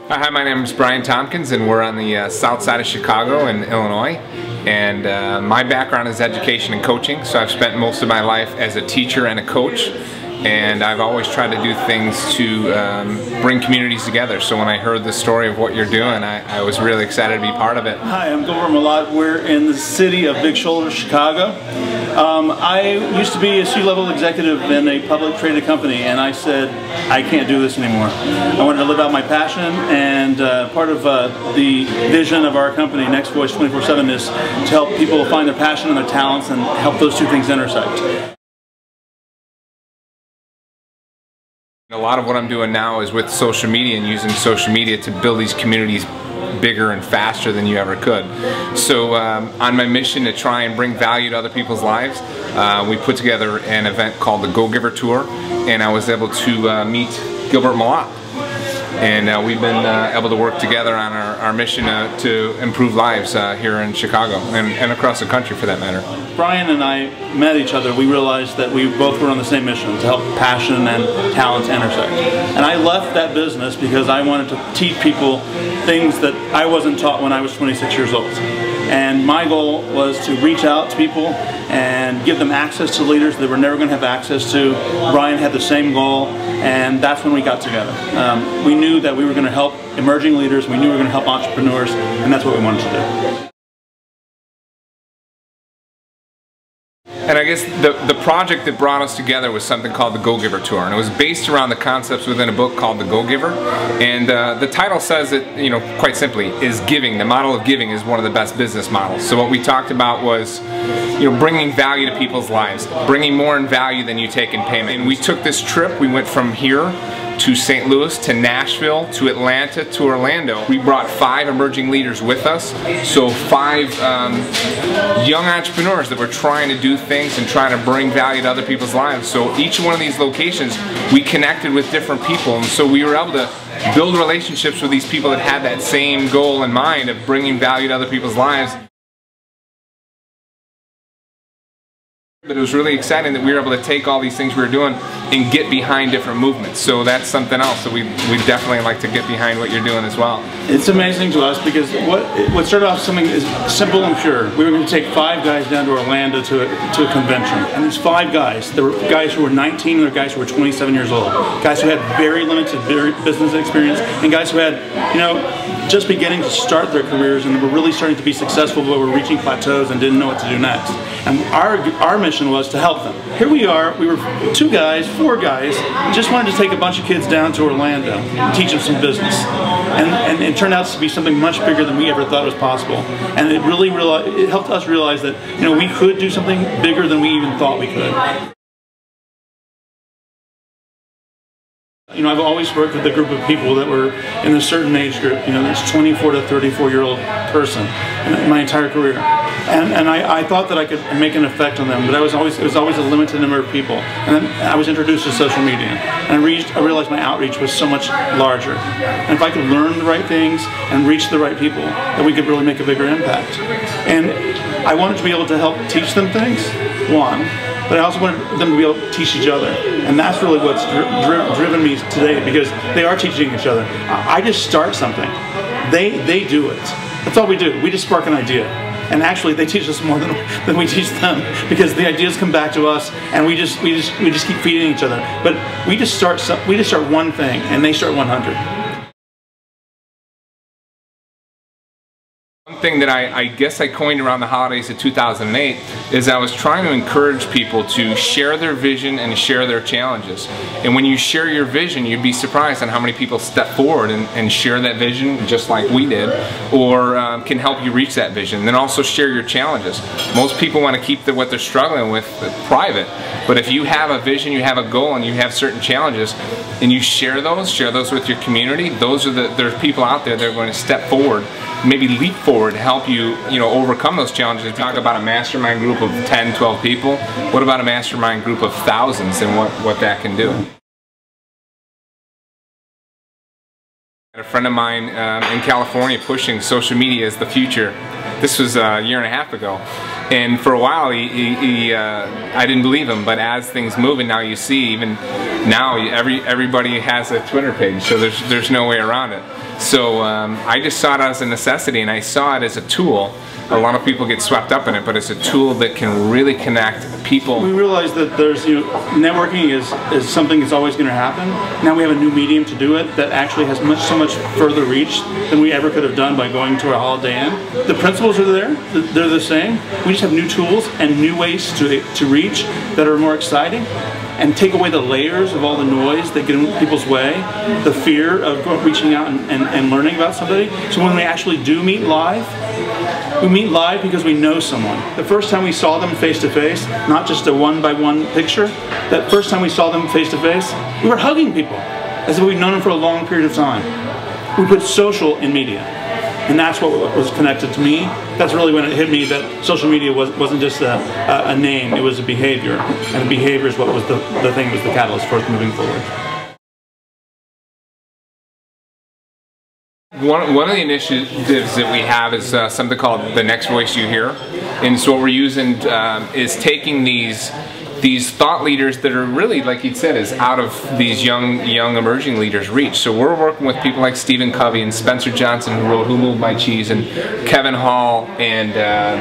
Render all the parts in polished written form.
Hi, my name is Brian Tomkins, and we're on the south side of Chicago in Illinois. And my background is education and coaching, so I've spent most of my life as a teacher and a coach. And I've always tried to do things to bring communities together. So when I heard the story of what you're doing, I was really excited to be part of it. Hi, I'm Gilbert Melott. We're in the city of Big Shoulder, Chicago. I used to be a C-level executive in a public traded company, and I said, I can't do this anymore. I wanted to live out my passion, and part of the vision of our company, Next Voice 24/7, is to help people find their passion and their talents and help those two things intersect. A lot of what I'm doing now is with social media and using social media to build these communities bigger and faster than you ever could. So on my mission to try and bring value to other people's lives, we put together an event called the Go Giver Tour, and I was able to meet Gilbert Melott. And we've been able to work together on our mission to improve lives here in Chicago and across the country for that matter. Brian and I met each other. We realized that we both were on the same mission, to help passion and talent intersect. And I left that business because I wanted to teach people things that I wasn't taught when I was 26 years old. And my goal was to reach out to people and give them access to leaders they were never going to have access to. Brian had the same goal, and that's when we got together. We knew that we were going to help emerging leaders, we knew we were going to help entrepreneurs, and that's what we wanted to do. And I guess the project that brought us together was something called the Go Giver Tour, and it was based around the concepts within a book called The Go Giver. And the title says it, quite simply, is giving. The model of giving is one of the best business models. So what we talked about was, bringing value to people's lives, bringing more in value than you take in payment. And we took this trip. We went from here to St. Louis, to Nashville, to Atlanta, to Orlando. We brought 5 emerging leaders with us, so 5 young entrepreneurs that were trying to do things and trying to bring value to other people's lives. So each one of these locations, we connected with different people, and so we were able to build relationships with these people that had that same goal in mind of bringing value to other people's lives. But it was really exciting that we were able to take all these things we were doing and get behind different movements. So that's something else that we definitely like to get behind what you're doing as well. It's amazing to us because what started off something is simple and pure. We were going to take 5 guys down to Orlando to a convention. And these 5 guys, there were guys who were 19 and there were guys who were 27 years old. Guys who had very limited business experience, and guys who had, just beginning to start their careers and were really starting to be successful but were reaching plateaus and didn't know what to do next. And our mission was to help them. Here we are, we were 4 guys, just wanted to take a bunch of kids down to Orlando and teach them some business. And it turned out to be something much bigger than we ever thought was possible. And it helped us realize that we could do something bigger than we even thought we could. I've always worked with a group of people that were in a certain age group, this 24 to 34-year-old person in my entire career. And I thought that I could make an effect on them, but it was always a limited number of people. And then I was introduced to social media, and I realized my outreach was so much larger. And if I could learn the right things and reach the right people, that we could really make a bigger impact. And I wanted to be able to help teach them things, one, but I also wanted them to be able to teach each other. And that's really what's driven me today, because they are teaching each other. I just start something. They do it. That's all we do. We just spark an idea. And actually they teach us more than we teach them, because the ideas come back to us and we just keep feeding each other. But we just start one thing and they start 100. One thing that I guess I coined around the holidays of 2008 is I was trying to encourage people to share their vision and share their challenges. And when you share your vision, you'd be surprised on how many people step forward and share that vision just like we did, or can help you reach that vision. And then also share your challenges. Most people want to keep what they're struggling with private, but if you have a vision, you have a goal, and you have certain challenges, and you share those with your community, there's people out there that are going to step forward, maybe leap forward to help you, overcome those challenges. Talk about a mastermind group of 10, 12 people. What about a mastermind group of thousands and what that can do? A friend of mine in California pushing social media as the future. This was a year and a half ago. And for a while, I didn't believe him, but as things move, and now you see, even now, everybody has a Twitter page, so there's no way around it. So I just saw it as a necessity, and I saw it as a tool. A lot of people get swept up in it, but it's a tool that can really connect people. We realize that there's, networking is something that's always going to happen. Now we have a new medium to do it that actually has so much further reach than we ever could have done by going to a Holiday Inn. The principles are there, they're the same. We just have new tools and new ways to reach that are more exciting, and take away the layers of all the noise that get in people's way, the fear of reaching out and learning about somebody. So when we actually do meet live, we meet live because we know someone. The first time we saw them face to face, not just a one-by-one picture, that first time we saw them face to face, we were hugging people as if we'd known them for a long period of time. We put social in media, and that's what was connected to me. That's really when it hit me that social media wasn't just a name, it was a behavior, and the behavior is what was the thing, was the catalyst for us moving forward. One of the initiatives that we have is something called The Next Voice You Hear. And so what we're using is taking these thought leaders that are really, like you said, is out of these young emerging leaders' reach. So we're working with people like Stephen Covey and Spencer Johnson, who wrote Who Moved My Cheese, and Kevin Hall, and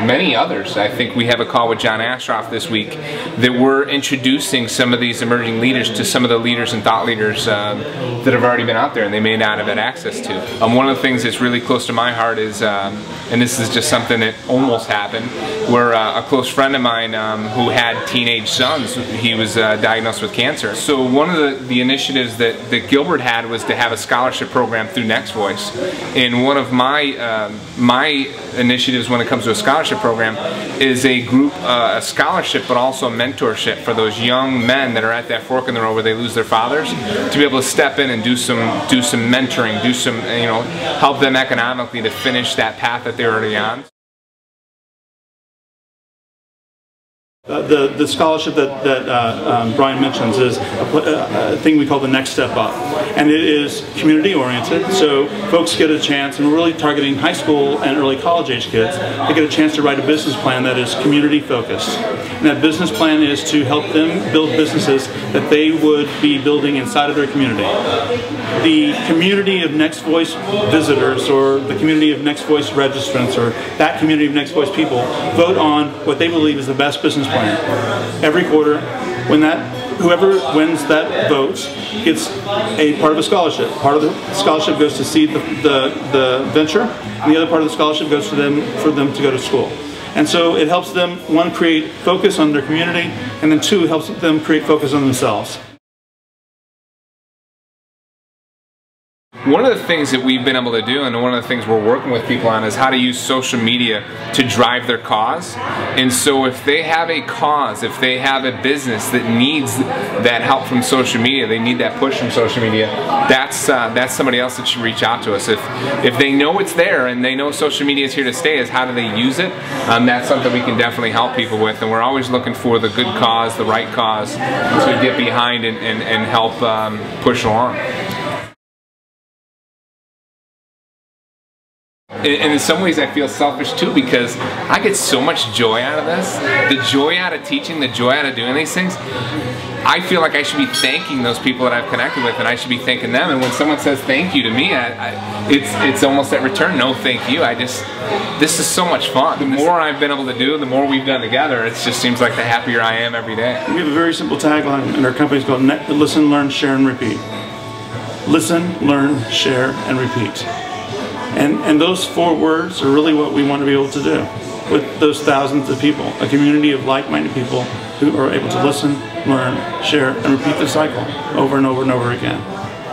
many others. I think we have a call with John Ashroff this week that we're introducing some of these emerging leaders to some of the leaders and thought leaders that have already been out there and they may not have had access to. One of the things that's really close to my heart is, and this is just something that almost happened, where a close friend of mine who had teenage sons, he was diagnosed with cancer. So one of the initiatives that Gilbert had was to have a scholarship program through Next Voice. And one of my initiatives when it comes to a scholarship program is a group, a scholarship, but also a mentorship for those young men that are at that fork in the road where they lose their fathers, to be able to step in and do some mentoring, do some, help them economically to finish that path that they're already on. The scholarship that Brian mentions is a thing we call the Next Step Up, and it is community oriented, so folks get a chance, and we're really targeting high school and early college age kids. They get a chance to write a business plan that is community focused, and that business plan is to help them build businesses that they would be building inside of their community. The community of Next Voice visitors, or the community of Next Voice registrants, or that community of Next Voice people vote on what they believe is the best business plan. Every quarter, whoever wins that vote gets a part of a scholarship. Part of the scholarship goes to seed the venture, and the other part of the scholarship goes to them for them to go to school. And so it helps them, one, create focus on their community, and then two, it helps them create focus on themselves. One of the things that we've been able to do, and one of the things we're working with people on, is how to use social media to drive their cause. And so if they have a cause, if they have a business that needs that help from social media, they need that push from social media, that's somebody else that should reach out to us. If they know it's there and they know social media is here to stay, is how do they use it? That's something we can definitely help people with, and we're always looking for the good cause, the right cause, to get behind and help push along. And in some ways I feel selfish too, because I get so much joy out of this. The joy out of teaching, the joy out of doing these things. I feel like I should be thanking those people that I've connected with, and I should be thanking them. And when someone says thank you to me, it's almost that return, no thank you. This is so much fun. The more I've been able to do, the more we've done together, it just seems like the happier I am every day. We have a very simple tagline in our company. It's called Listen, Learn, Share, and Repeat. Listen, learn, share, and repeat. And those 4 words are really what we want to be able to do with those thousands of people, a community of like-minded people who are able to listen, learn, share, and repeat the cycle over and over and over again.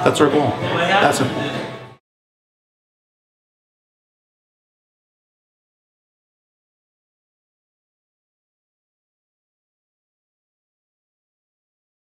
That's our goal. That's simple.